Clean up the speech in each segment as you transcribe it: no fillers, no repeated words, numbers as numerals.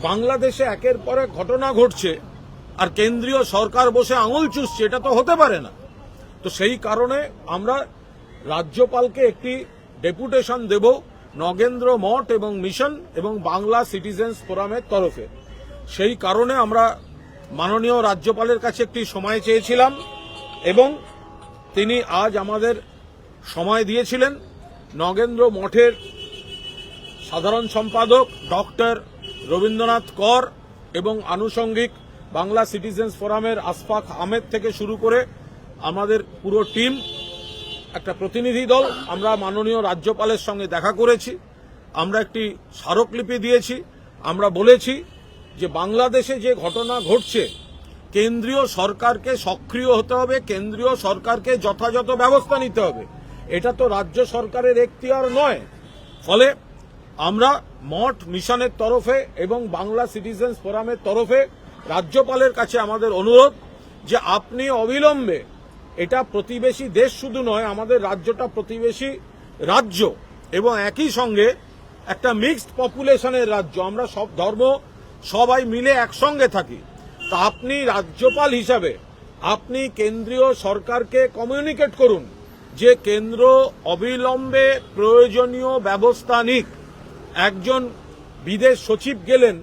বাংলাদেশে একের পর এক ঘটনা ঘটছে আর কেন্দ্রীয় সরকার বসে আঙুল চুষছে, এটা তো হতে পারে না। তো সেই কারণে আমরা রাজ্যপালকে একটি ডেপুটেশন দেব নগেন্দ্র মঠ এবং মিশন এবং বাংলা সিটিজেন্স ফোরামের তরফে। সেই কারণে আমরা মাননীয় রাজ্যপালের কাছে একটি সময় চেয়েছিলাম এবং তিনি আজ আমাদের সময় দিয়েছিলেন। নগেন্দ্র মঠের সাধারণ সম্পাদক ডক্টর রবীন্দ্রনাথ কর এবং আনুষঙ্গিক বাংলা সিটিজেন্স ফোরামের আশফাক আহমেদ থেকে শুরু করে আমাদের পুরো টিম, একটা প্রতিনিধি দল, আমরা মাননীয় রাজ্যপালের সঙ্গে দেখা করেছি। আমরা একটি স্মারকলিপি দিয়েছি। আমরা বলেছি যে বাংলাদেশে যে ঘটনা ঘটছে, কেন্দ্রীয় সরকারকে সক্রিয় হতে হবে, কেন্দ্রীয় সরকারকে যথাযথ ব্যবস্থা নিতে হবে। এটা তো রাজ্য সরকারের এখতিয়ার নয়। ফলে আমরা মঠ মিশনের তরফে এবং বাংলা সিটিজেন্স ফোরামের তরফে রাজ্যপালের কাছে আমাদের অনুরোধ যে আপনি অবিলম্বে, এটা প্রতিবেশী দেশ শুধু নয়, আমাদের রাজ্যটা প্রতিবেশী রাজ্য এবং একই সঙ্গে একটা মিক্সড পপুলেশনের রাজ্য, আমরা সব ধর্ম সবাই মিলে একসঙ্গে থাকি। তা আপনি রাজ্যপাল হিসাবে আপনি কেন্দ্রীয় সরকারকে কমিউনিকেট করুন যে কেন্দ্র অবিলম্বে প্রয়োজনীয় ব্যবস্থা নিক। একজন বিদেশ সচিব গেলেন,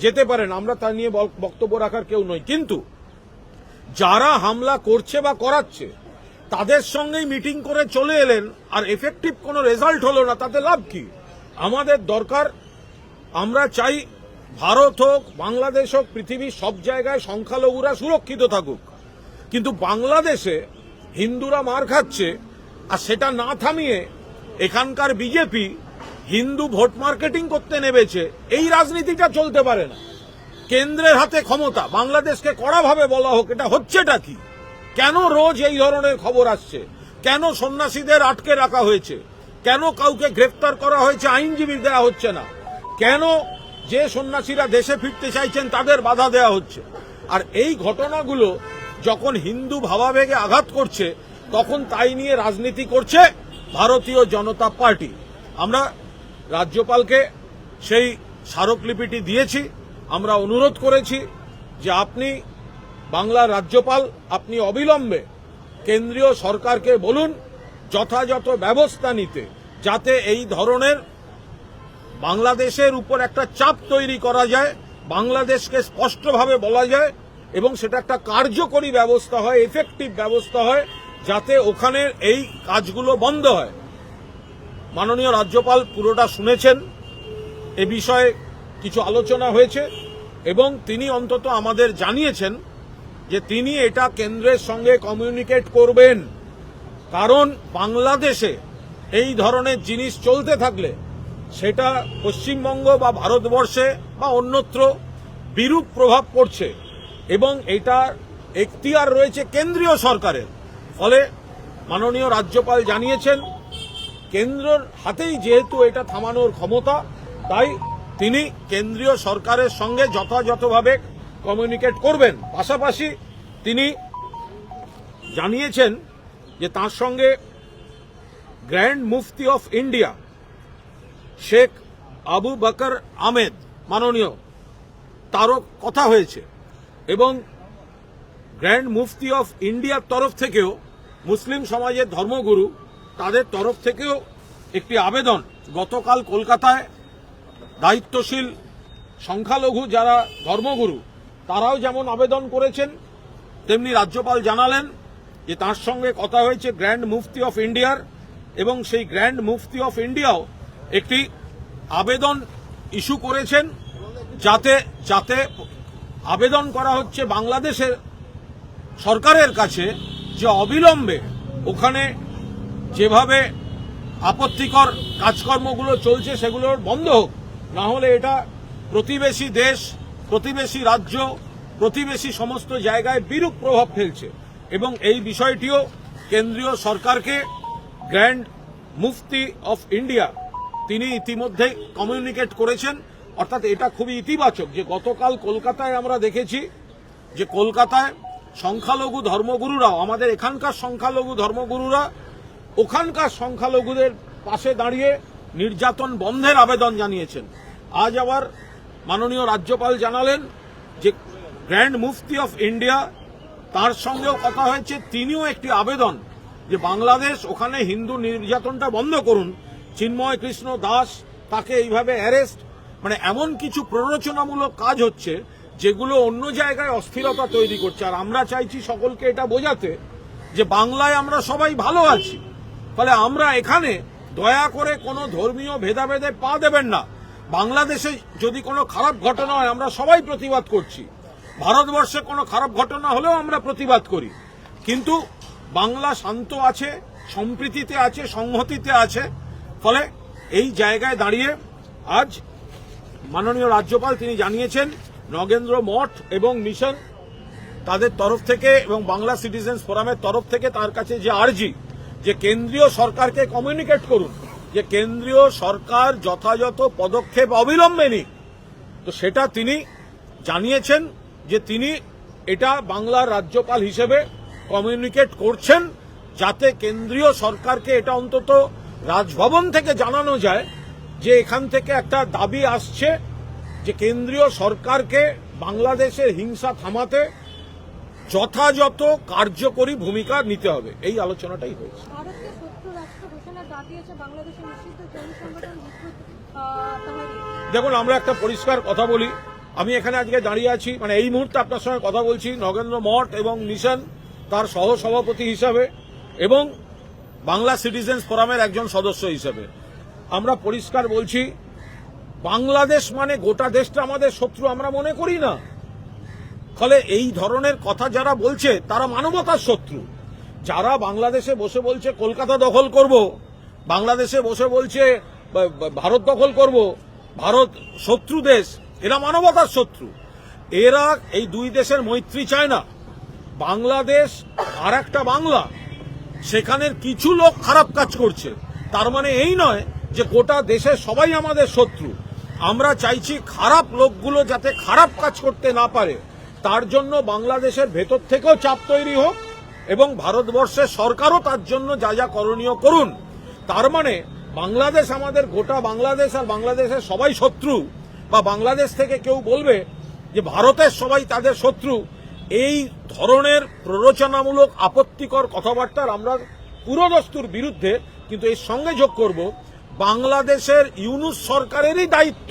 যেতে পারেন, আমরা তা নিয়ে বক্তব্য রাখার কেউ নই, কিন্তু যারা হামলা করছে বা করাচ্ছে তাদের সঙ্গেই মিটিং করে চলে এলেন আর এফেক্টিভ কোনো রেজাল্ট হলো না, তাতে লাভ কি? আমাদের দরকার, আমরা চাই ভারত হোক, বাংলাদেশ হোক, পৃথিবীর সব জায়গায় সংখ্যালঘুরা সুরক্ষিত থাকুক, কিন্তু বাংলাদেশে হিন্দুরা মার খাচ্ছে আর সেটা না থামিয়ে এখানকার বিজেপি হিন্দু ভোট মার্কেটিং করতে নেমেছে। এই রাজনীতিটা চলতে পারে না। কেন্দ্রের হাতে ক্ষমতা, বাংলাদেশকে কড়াভাবে বলা হোক, এটা হচ্ছেটা কি? কেন রোজ এই ধরনের খবর আসছে? কেন সন্ন্যাসীদের আটকে রাখা হয়েছে? কেন কাউকে গ্রেফতার করা হয়েছে, আইনজীবী দেওয়া হচ্ছে না? কেন যে সন্ন্যাসীরা দেশে ফিরতে চাইছেন তাদের বাধা দেওয়া হচ্ছে? আর এই ঘটনাগুলো যখন হিন্দু ভাবাবেগে আঘাত করছে, তখন তাই নিয়ে রাজনীতি করছে ভারতীয় জনতা পার্টি। আমরা রাজ্যপালকে সেই স্মারকলিপিটি দিয়েছি। আমরা অনুরোধ করেছি যে আপনি বাংলার রাজ্যপাল, আপনি অবিলম্বে কেন্দ্রীয় সরকারকে বলুন যথাযথ ব্যবস্থা নিতে, যাতে এই ধরনের বাংলাদেশের উপর একটা চাপ তৈরি করা যায়, বাংলাদেশকে স্পষ্টভাবে বলা যায় এবং সেটা একটা কার্যকরী ব্যবস্থা হয়, এফেক্টিভ ব্যবস্থা হয়, যাতে ওখানে এই কাজগুলো বন্ধ হয়। মাননীয় রাজ্যপাল পুরোটা শুনেছেন, এ বিষয়ে কিছু আলোচনা হয়েছে এবং তিনি অন্তত আমাদের জানিয়েছেন যে তিনি এটা কেন্দ্রের সঙ্গে কমিউনিকেট করবেন। কারণ বাংলাদেশে এই ধরনের জিনিস চলতে থাকলে সেটা পশ্চিমবঙ্গ বা ভারতবর্ষে বা অন্যত্র বিরূপ প্রভাব পড়ছে এবং এটার এখতিয়ার রয়েছে কেন্দ্রীয় সরকারের। ফলে মাননীয় রাজ্যপাল জানিয়েছেন কেন্দ্রের হাতেই যেহেতু এটা থামানোর ক্ষমতা, তাই তিনি কেন্দ্রীয় সরকারের সঙ্গে যথাযথভাবে কমিউনিকেট করবেন। পাশাপাশি তিনি জানিয়েছেন যে তার সঙ্গে grand mufti of India Sheikh Abu Bakr Ahmed মাননীয়, তারও কথা হয়েছে এবং গ্র্যান্ড মুফতি অফ ইন্ডিয়ার তরফ থেকেও, মুসলিম সমাজের ধর্মগুরু, তাদের তরফ থেকেও একটি আবেদন গতকাল কলকাতায় দায়িত্বশীল সংখ্যালঘু যারা ধর্মগুরু তারাও যেমন আবেদন করেছেন, তেমনি রাজ্যপাল জানালেন যে তার সঙ্গে কথা হয়েছে গ্র্যান্ড মুফতি অফ ইন্ডিয়ার এবং সেই গ্র্যান্ড মুফতি অফ ইন্ডিয়াও একটি আবেদন ইস্যু করেছেন, যাতে আবেদন করা হচ্ছে বাংলাদেশের সরকারের কাছে যে অবিলম্বে ওখানে যেভাবে আপত্তিকর কাজকর্মগুলো চলছে সেগুলোর বন্ধ হোক, না হলে এটা প্রতিবেশী দেশ, প্রতিবেশী রাজ্য, প্রতিবেশী সমস্ত জায়গায় বিরূপ প্রভাব ফেলছে এবং এই বিষয়টিও কেন্দ্রীয় সরকারকে গ্র্যান্ড মুফতি অফ ইন্ডিয়া তিনি ইতিমধ্যে কমিউনিকেট করেছেন। অর্থাৎ এটা খুবই ইতিবাচক যে গতকাল কলকাতায় আমরা দেখেছি যে কলকাতায় সংখ্যালঘু ধর্মগুরুরাও, আমাদের এখানকার সংখ্যালঘু ধর্মগুরুরা ওখানকার সংখ্যালঘুদের পাশে দাঁড়িয়ে নির্যাতন বন্ধের আবেদন জানিয়েছেন। আজ আবার মাননীয় রাজ্যপাল জানালেন যে গ্র্যান্ড মুফতি অফ ইন্ডিয়া তার সঙ্গেও কথা হয়েছে, তিনিও একটি আবেদন যে বাংলাদেশ ওখানে হিন্দু নির্যাতনটা বন্ধ করুন। চিন্ময় কৃষ্ণ দাস তাকে এইভাবে অ্যারেস্ট, মানে এমন কিছু প্ররোচনামূলক কাজ হচ্ছে যেগুলো অন্য জায়গায় অস্থিরতা তৈরি করছে। আর আমরা চাইছি সকলকে এটা বোঝাতে যে বাংলায় আমরা সবাই ভালো আছি, ফলে আমরা এখানে দয়া করে কোনো ধর্মীয় ভেদাভেদে পা দেবেন না। বাংলাদেশে যদি কোনো খারাপ ঘটনা হয় আমরা সবাই প্রতিবাদ করছি, ভারতবর্ষে কোনো খারাপ ঘটনা হলেও আমরা প্রতিবাদ করি, কিন্তু বাংলা শান্ত আছে, সম্প্রীতিতে আছে, সংহতিতে আছে। ফলে এই জায়গায় দাঁড়িয়ে আজ মাননীয় রাজ্যপাল তিনি জানিয়েছেন নগেন্দ্র মঠ এবং মিশন তাদের তরফ থেকে এবং বাংলা সিটিজেন্স ফোরামের তরফ থেকে তার কাছে যে আর্জি যে কেন্দ্রীয় সরকারকে কমিউনিকেট করুন যে কেন্দ্রীয় সরকার যথাযথ পদক্ষেপ অবিলম্বে নিক। তো সেটা তিনি জানিয়েছেন যে তিনি এটা বাংলার রাজ্যপাল হিসেবে কমিউনিকেট করছেন, যাতে কেন্দ্রীয় সরকারকে এটা অন্তত রাজভবন থেকে জানানো যায় যে এখান থেকে একটা দাবি আসছে যে কেন্দ্রীয় সরকারকে বাংলাদেশের হিংসা থামাতে যথাযথ কার্যকরী ভূমিকা নিতে হবে। এই আলোচনাটাই হয়েছে। দেখুন, আমরা একটা পরিষ্কার কথা বলি, আমি এখানে আজকে দাঁড়িয়ে আছি, মানে এই মুহূর্তে আপনার সঙ্গে কথা বলছি নগেন্দ্র মঠ এবং মিশন তার সহ সভাপতি হিসাবে এবং বাংলা সিটিজেন্স ফোরামের একজন সদস্য হিসেবে। আমরা পরিষ্কার বলছি, বাংলাদেশ মানে গোটা দেশটা আমাদের শত্রু আমরা মনে করি না। ফলে এই ধরনের কথা যারা বলছে তারা মানবতার শত্রু। যারা বাংলাদেশে বসে বলছে কলকাতা দখল করব, বাংলাদেশে বসে বলছে ভারত দখল করব, ভারত শত্রু দেশ, এরা মানবতার শত্রু। এরা এই দুই দেশের মৈত্রী চায় না। বাংলাদেশ আর একটা বাংলা, সেখানের কিছু লোক খারাপ কাজ করছে, তার মানে এই নয় যে গোটা দেশের সবাই আমাদের শত্রু। আমরা চাইছি খারাপ লোকগুলো যাতে খারাপ কাজ করতে না পারে, তার জন্য বাংলাদেশের ভেতর থেকেও চাপ তৈরি হোক এবং ভারতবর্ষের সরকারও তার জন্য যা যা করণীয় করুন। তার মানে বাংলাদেশ আমাদের গোটা বাংলাদেশ আর বাংলাদেশের সবাই শত্রু, বা বাংলাদেশ থেকে কেউ বলবে যে ভারতের সবাই তাদের শত্রু, এই ধরনের প্ররোচনামূলক আপত্তিকর কথাবার্তার আমরা পুরোদস্তুর বিরুদ্ধে। কিন্তু এর সঙ্গে যোগ করব, বাংলাদেশের ইউনূস সরকারেরই দায়িত্ব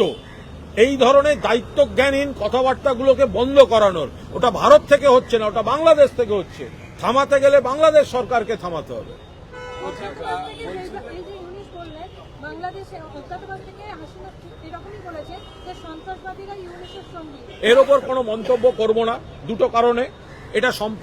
এই ধরনের দায়িত্বজ্ঞানহীন কথাবার্তাগুলোকে বন্ধ করানোর। ওটা ভারত থেকে হচ্ছে না, ওটা বাংলাদেশ থেকে হচ্ছে। থামাতে গেলে বাংলাদেশ সরকারকে থামাতে হবে। এর ওপর কোনো মন্তব্য করব না, দুটো কারণে। এটা